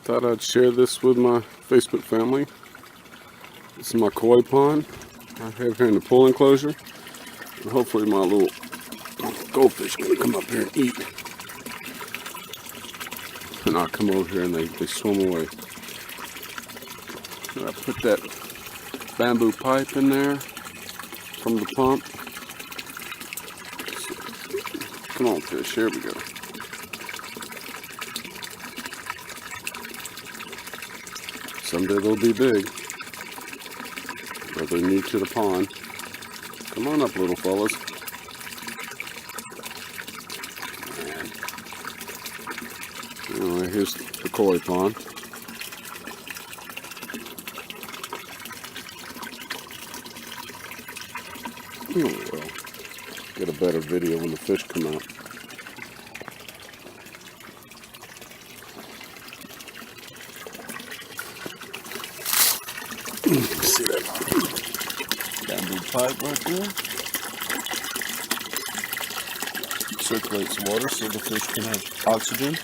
Thought I'd share this with my Facebook family. This is my koi pond I have here in the pool enclosure. And hopefully my little goldfish are going to come up here and eat. And I come over here and they swim away. And I put that bamboo pipe in there from the pump. Come on, fish, here we go. Someday they'll be big, but they're new to the pond. Come on up, little fellas. Anyway, here's the koi pond. Oh well, get a better video when the fish come out. See that bamboo pipe right there? Circulates water so the fish can have oxygen.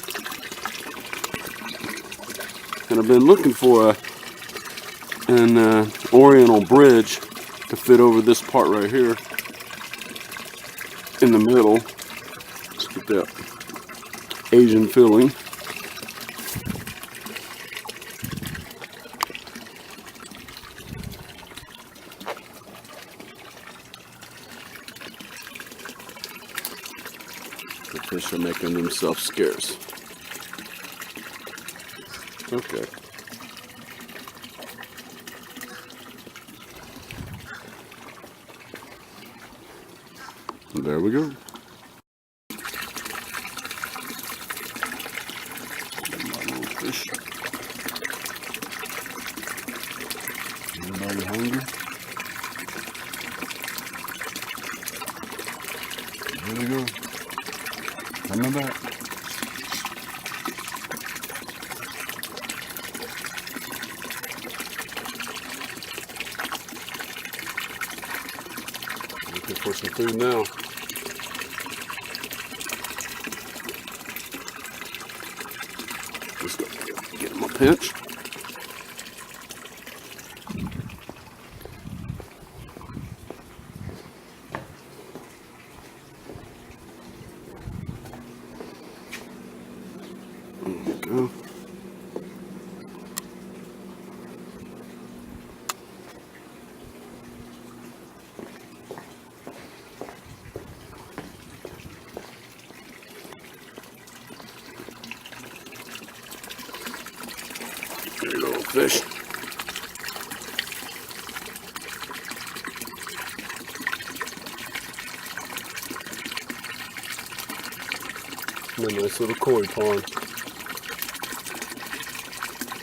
And I've been looking for an oriental bridge to fit over this part right here in the middle. Let's get that Asian filling. The fish are making themselves scarce. Okay. There we go. My little fish. Everybody hungry? There we go. Coming back. Looking for some food now. Just go get him a pinch. There we go. There you go, fish. And a nice little koi pond.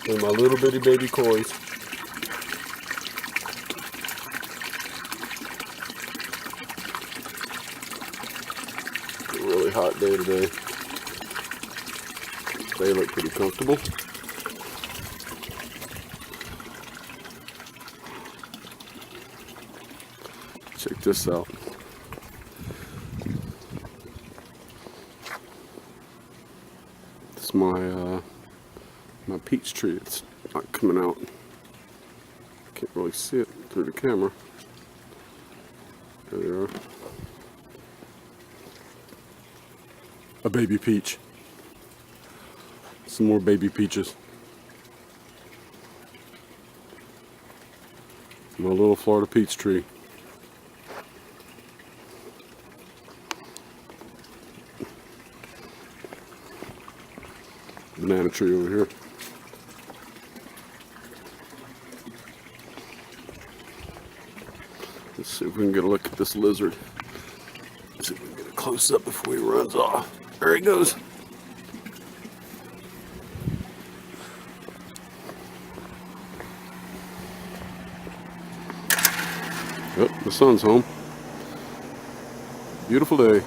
And my little bitty baby kois. A really hot day today. They look pretty comfortable. Check this out. This is my peach tree. It's not coming out. Can't really see it through the camera. There they are. A baby peach. Some more baby peaches. My little Florida peach tree. Banana tree over here. Let's see if we can get a look at this lizard. Let's see if we can get a close up before he runs off. There he goes. Yep, the sun's home. Beautiful day.